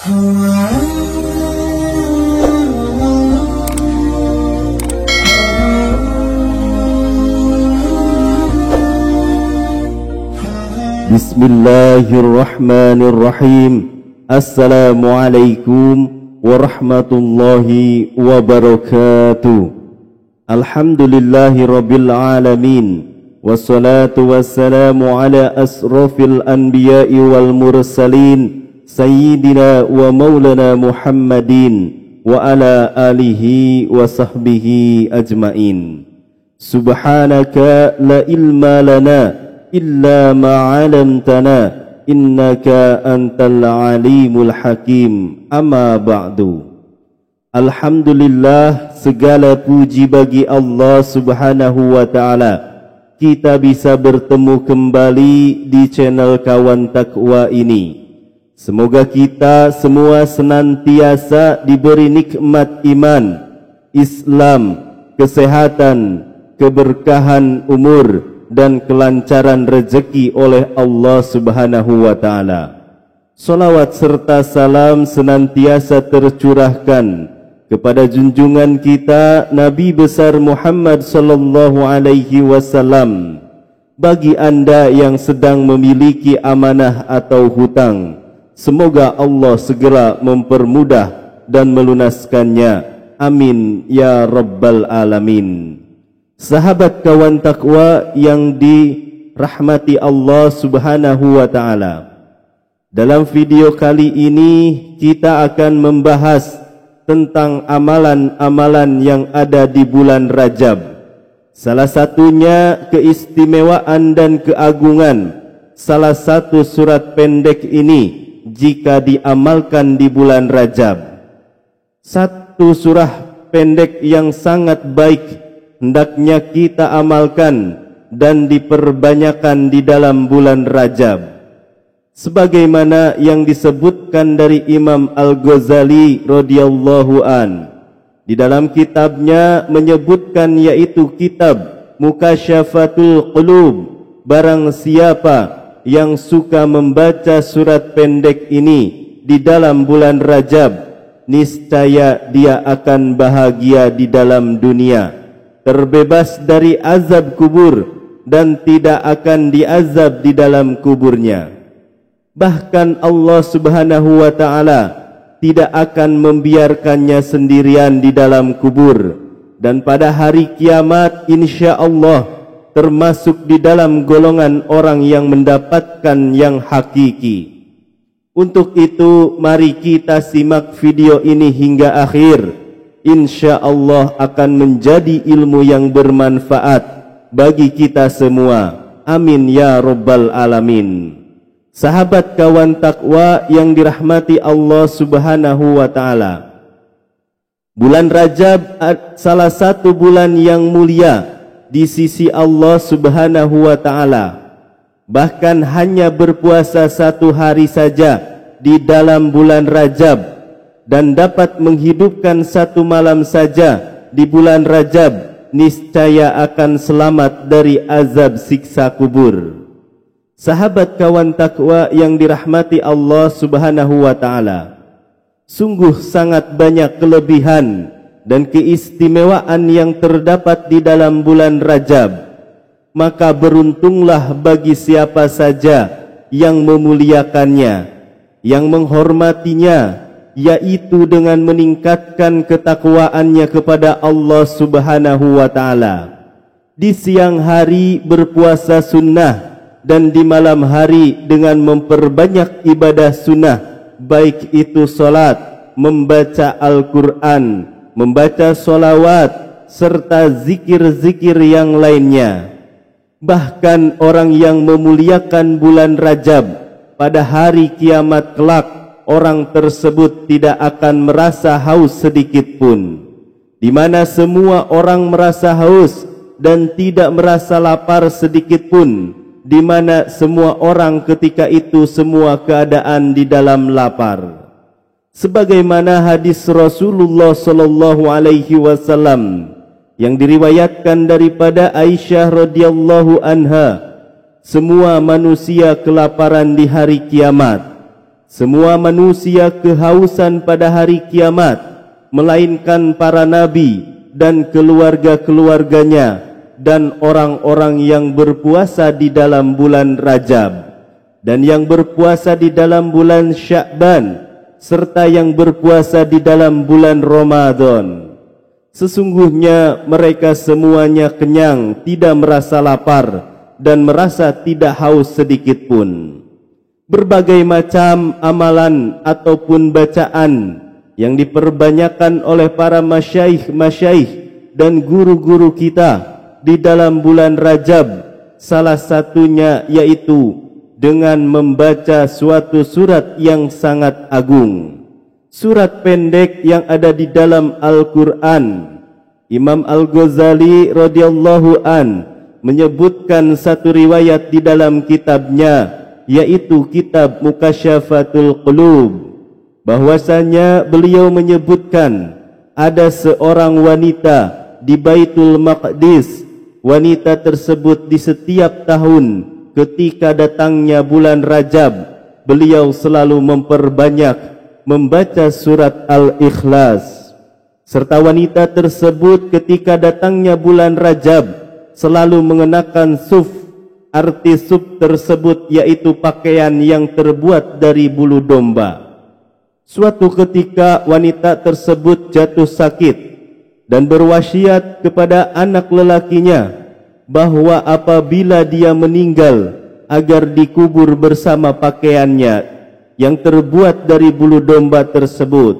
Bismillahirrahmanirrahim. Assalamualaikum warahmatullahi wabarakatuh. Alhamdulillahi rabbil alamin. Wassalatu wassalamu ala asrafil anbiya'i wal mursalin, sayyidina wa maulana Muhammadin wa ala alihi wa sahbihi ajmain. Subhanaka la ilma lana illa ma'alamtana, innaka antal alimul hakim. Amma ba'du. Alhamdulillah, segala puji bagi Allah subhanahu wa ta'ala, kita bisa bertemu kembali di channel Kawan Takwa ini. Semoga kita semua senantiasa diberi nikmat iman, Islam, kesehatan, keberkahan umur, dan kelancaran rezeki oleh Allah subhanahu wa ta'ala. Salawat serta salam senantiasa tercurahkan kepada junjungan kita Nabi besar Muhammad sallallahu alaihi wasallam. Bagi anda yang sedang memiliki amanah atau hutang, semoga Allah segera mempermudah dan melunaskannya. Amin ya rabbal alamin. Sahabat Kawan Takwa yang dirahmati Allah subhanahu wa ta'ala, dalam video kali ini kita akan membahas tentang amalan-amalan yang ada di bulan Rajab. Salah satunya keistimewaan dan keagungan salah satu surat pendek ini jika diamalkan di bulan Rajab. Satu surah pendek yang sangat baik hendaknya kita amalkan dan diperbanyakan di dalam bulan Rajab. Sebagaimana yang disebutkan dari Imam Al-Ghazali radhiyallahu an di dalam kitabnya menyebutkan, yaitu kitab Mukasyafatul Qulub. Barang siapa yang suka membaca surat pendek ini di dalam bulan Rajab, niscaya dia akan bahagia di dalam dunia, terbebas dari azab kubur dan tidak akan diazab di dalam kuburnya. Bahkan Allah subhanahu wa ta'ala tidak akan membiarkannya sendirian di dalam kubur, dan pada hari kiamat insya Allah termasuk di dalam golongan orang yang mendapatkan yang hakiki. Untuk itu mari kita simak video ini hingga akhir. Insya Allah akan menjadi ilmu yang bermanfaat bagi kita semua. Amin ya rabbal alamin. Sahabat Kawan Takwa yang dirahmati Allah subhanahu wa ta'ala, bulan Rajab salah satu bulan yang mulia di sisi Allah subhanahu wa ta'ala. Bahkan hanya berpuasa satu hari saja di dalam bulan Rajab dan dapat menghidupkan satu malam saja di bulan Rajab, niscaya akan selamat dari azab siksa kubur. Sahabat Kawan Takwa yang dirahmati Allah subhanahu wa ta'ala, sungguh sangat banyak kelebihan dan keistimewaan yang terdapat di dalam bulan Rajab. Maka beruntunglah bagi siapa saja yang memuliakannya, yang menghormatinya, yaitu dengan meningkatkan ketakwaannya kepada Allah subhanahu wa ta'ala. Di siang hari berpuasa sunnah, dan di malam hari dengan memperbanyak ibadah sunnah, baik itu solat, membaca Al-Quran, membaca solawat, serta zikir-zikir yang lainnya. Bahkan orang yang memuliakan bulan Rajab, pada hari kiamat kelak, orang tersebut tidak akan merasa haus sedikit pun, di mana semua orang merasa haus dan tidak merasa lapar sedikit pun, di mana semua orang ketika itu semua keadaan di dalam lapar. Sebagaimana hadis Rasulullah sallallahu alaihi wasallam yang diriwayatkan daripada Aisyah radhiyallahu anha, semua manusia kelaparan di hari kiamat, semua manusia kehausan pada hari kiamat, melainkan para nabi dan keluarga-keluarganya dan orang-orang yang berpuasa di dalam bulan Rajab dan yang berpuasa di dalam bulan Sya'ban serta yang berpuasa di dalam bulan Ramadan. Sesungguhnya mereka semuanya kenyang, tidak merasa lapar dan merasa tidak haus sedikit pun. Berbagai macam amalan ataupun bacaan yang diperbanyakan oleh para masyaikh dan guru-guru kita di dalam bulan Rajab, salah satunya yaitu dengan membaca suatu surat yang sangat agung, surat pendek yang ada di dalam Al-Quran. Imam Al-Ghazali radhiyallahu an menyebutkan satu riwayat di dalam kitabnya, yaitu kitab Mukasyafatul Qulub, bahwasanya beliau menyebutkan ada seorang wanita di Baitul Maqdis. Wanita tersebut di setiap tahun ketika datangnya bulan Rajab, beliau selalu memperbanyak membaca surat Al-Ikhlas. Serta wanita tersebut ketika datangnya bulan Rajab selalu mengenakan suf. Arti suf tersebut yaitu pakaian yang terbuat dari bulu domba. Suatu ketika wanita tersebut jatuh sakit dan berwasiat kepada anak lelakinya bahwa apabila dia meninggal agar dikubur bersama pakaiannya yang terbuat dari bulu domba tersebut,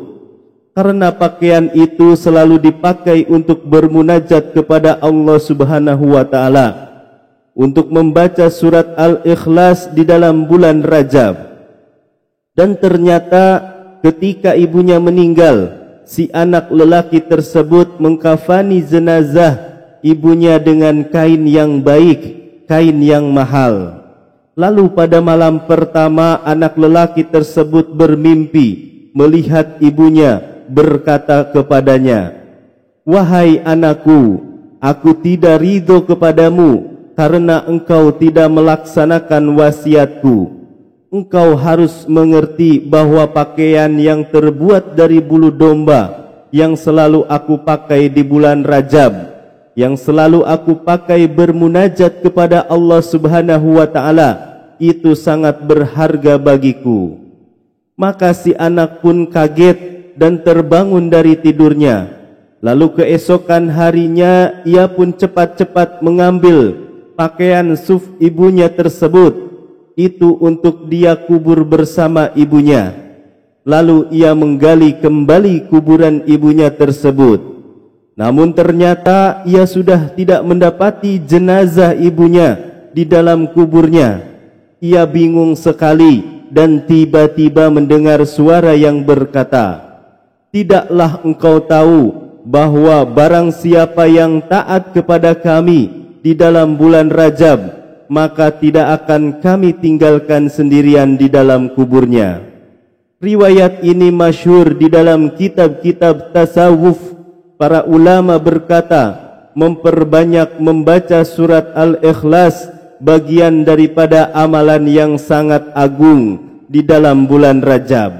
karena pakaian itu selalu dipakai untuk bermunajat kepada Allah Subhanahu wa taala, untuk membaca surat Al-Ikhlas di dalam bulan Rajab. Dan ternyata ketika ibunya meninggal, si anak lelaki tersebut mengkafani jenazah ibunya dengan kain yang baik, kain yang mahal. Lalu pada malam pertama anak lelaki tersebut bermimpi melihat ibunya berkata kepadanya, "Wahai anakku, aku tidak ridho kepadamu karena engkau tidak melaksanakan wasiatku. Engkau harus mengerti bahwa pakaian yang terbuat dari bulu domba yang selalu aku pakai di bulan Rajab, yang selalu aku pakai bermunajat kepada Allah Subhanahu wa taala, itu sangat berharga bagiku." Maka si anak pun kaget dan terbangun dari tidurnya. Lalu keesokan harinya ia pun cepat-cepat mengambil pakaian suf ibunya tersebut, itu untuk dia kubur bersama ibunya. Lalu ia menggali kembali kuburan ibunya tersebut. Namun ternyata ia sudah tidak mendapati jenazah ibunya di dalam kuburnya. Ia bingung sekali dan tiba-tiba mendengar suara yang berkata, "Tidaklah engkau tahu bahwa barang siapa yang taat kepada kami di dalam bulan Rajab, maka tidak akan kami tinggalkan sendirian di dalam kuburnya." Riwayat ini masyhur di dalam kitab-kitab tasawuf. Para ulama berkata, memperbanyak membaca surat Al-Ikhlas bagian daripada amalan yang sangat agung di dalam bulan Rajab.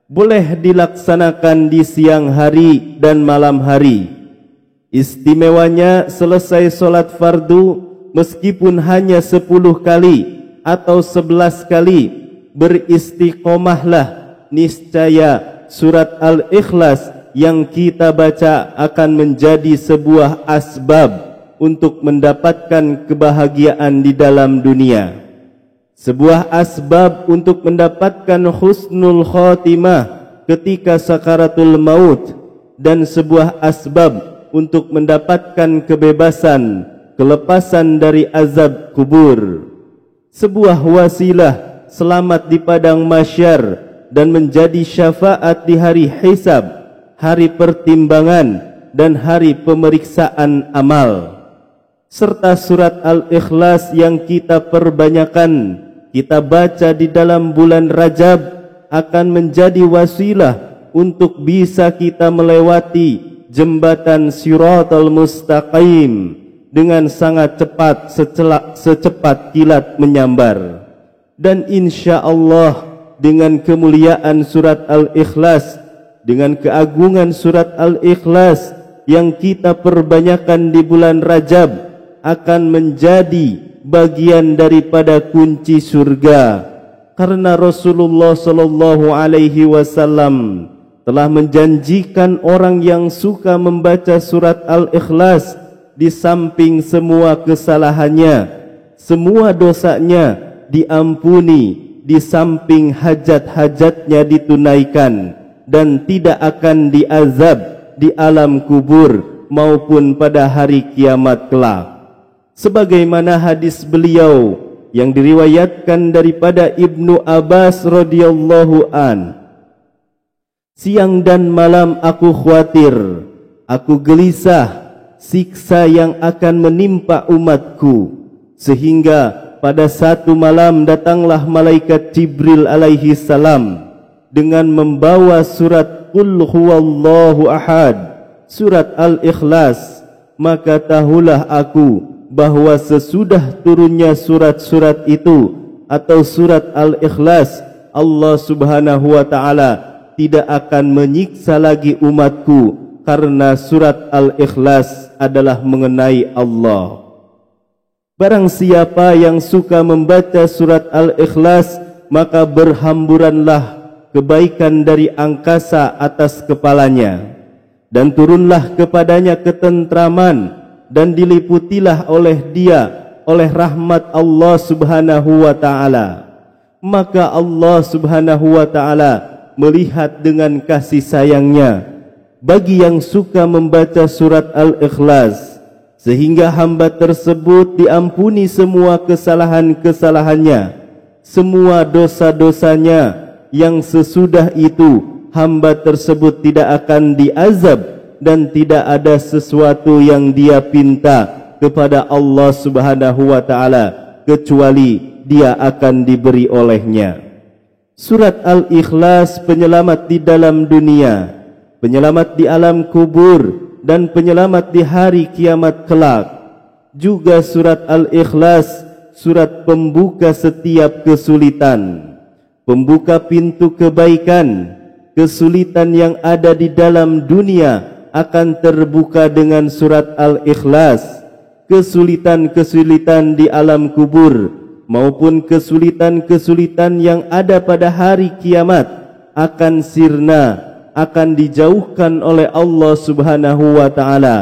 Boleh dilaksanakan di siang hari dan malam hari. Istimewanya selesai solat fardu, meskipun hanya 10 kali atau 11 kali, beristiqomahlah, niscaya surat Al-Ikhlas yang kita baca akan menjadi sebuah asbab untuk mendapatkan kebahagiaan di dalam dunia, sebuah asbab untuk mendapatkan husnul khotimah ketika sakaratul maut, dan sebuah asbab untuk mendapatkan kebebasan, kelepasan dari azab kubur, sebuah wasilah selamat di padang mahsyar dan menjadi syafaat di hari hisab, hari pertimbangan dan hari pemeriksaan amal. Serta surat Al-Ikhlas yang kita perbanyakan, kita baca di dalam bulan Rajab, akan menjadi wasilah untuk bisa kita melewati jembatan Siratal Mustaqim dengan sangat cepat, secepat kilat menyambar. Dan insya Allah dengan kemuliaan surat Al-Ikhlas, dengan keagungan surat Al-Ikhlas yang kita perbanyakan di bulan Rajab akan menjadi bagian daripada kunci surga. Karena Rasulullah sallallahu alaihi wasallam telah menjanjikan orang yang suka membaca surat Al-Ikhlas, di samping semua kesalahannya, semua dosanya diampuni, di samping hajat-hajatnya ditunaikan, dan tidak akan diazab di alam kubur maupun pada hari kiamat kelak. Sebagaimana hadis beliau yang diriwayatkan daripada Ibnu Abbas radhiyallahu an, siang dan malam aku khawatir, aku gelisah siksa yang akan menimpa umatku, sehingga pada satu malam datanglah malaikat Jibril alaihi salam dengan membawa surat Qul huwallahu ahad, surat Al-Ikhlas. Maka tahulah aku bahwa sesudah turunnya surat-surat itu atau surat Al-Ikhlas, Allah subhanahu wa ta'ala tidak akan menyiksa lagi umatku, karena surat Al-Ikhlas adalah mengenai Allah. Barang siapa yang suka membaca surat Al-Ikhlas, maka berhamburanlah kebaikan dari angkasa atas kepalanya, dan turunlah kepadanya ketentraman, dan diliputilah oleh dia oleh rahmat Allah subhanahu wa ta'ala. Maka Allah subhanahu wa ta'ala melihat dengan kasih sayangnya bagi yang suka membaca surat Al-Ikhlas, sehingga hamba tersebut diampuni semua kesalahan-kesalahannya, semua dosa-dosanya, yang sesudah itu hamba tersebut tidak akan diazab dan tidak ada sesuatu yang dia pinta kepada Allah subhanahu wa ta'ala kecuali dia akan diberi olehnya. Surat Al-Ikhlas penyelamat di dalam dunia, penyelamat di alam kubur, dan penyelamat di hari kiamat kelak. Juga surat Al-Ikhlas surat pembuka setiap kesulitan, pembuka pintu kebaikan. Kesulitan yang ada di dalam dunia akan terbuka dengan surat Al-Ikhlas. Kesulitan-kesulitan di alam kubur maupun kesulitan-kesulitan yang ada pada hari kiamat akan sirna, akan dijauhkan oleh Allah subhanahu wa ta'ala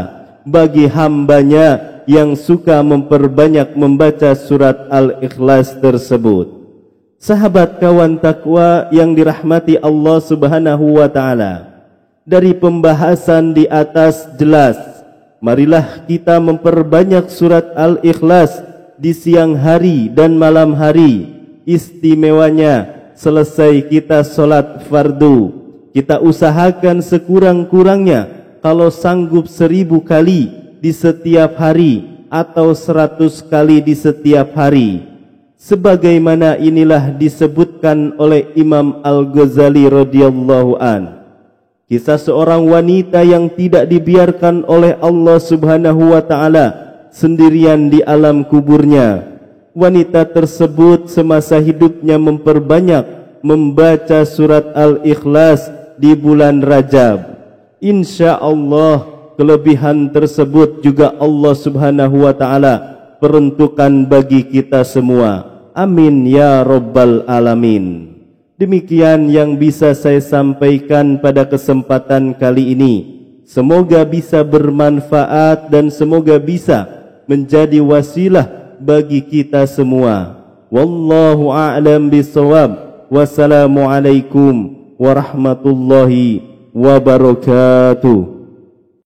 bagi hambanya yang suka memperbanyak membaca surat Al-Ikhlas tersebut. Sahabat kawan takwa yang dirahmati Allah subhanahu wa ta'ala, dari pembahasan di atas jelas, marilah kita memperbanyak surat Al-Ikhlas di siang hari dan malam hari. Istimewanya selesai kita solat fardu, kita usahakan sekurang-kurangnya kalau sanggup 1000 kali di setiap hari atau 100 kali di setiap hari. Sebagaimana inilah disebutkan oleh Imam Al-Ghazali radhiyallahu an, kisah seorang wanita yang tidak dibiarkan oleh Allah subhanahu wa ta'ala sendirian di alam kuburnya. Wanita tersebut semasa hidupnya memperbanyak membaca surat Al-Ikhlas di bulan Rajab. Insya Allah kelebihan tersebut juga Allah subhanahu wa ta'ala peruntukan bagi kita semua. Amin ya rabbal alamin. Demikian yang bisa saya sampaikan pada kesempatan kali ini. Semoga bisa bermanfaat dan semoga bisa menjadi wasilah bagi kita semua. Wallahu a'lam bishawab. Wassalamualaikum warahmatullahi wabarakatuh.